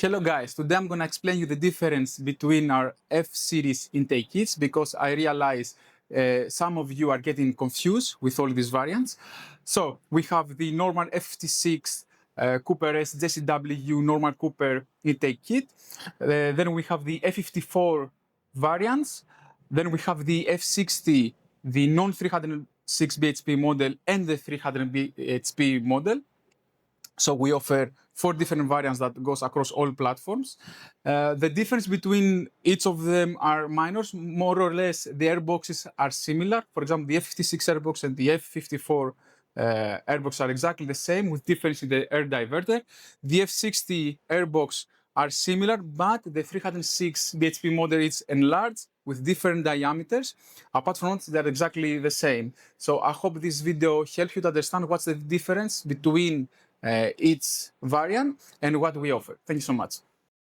Hello guys, today I'm going to explain you the difference between our F-series intake kits because I realize some of you are getting confused with all these variants. So we have the normal F56 Cooper S JCW normal Cooper intake kit. Then we have the F54 variants. Then we have the F60, the non-306 bhp model and the 300 bhp model. So we offer 4 different variants that goes across all platforms. The difference between each of them are minors. More or less, the airboxes are similar. For example, the F56 airbox and the F54 airbox are exactly the same with difference in the air diverter. The F60 airbox are similar, but the 306 bhp model is enlarged with different diameters. Apart from that, they're exactly the same. So I hope this video helps you to understand what's the difference between each variant and what we offer. Thank you so much.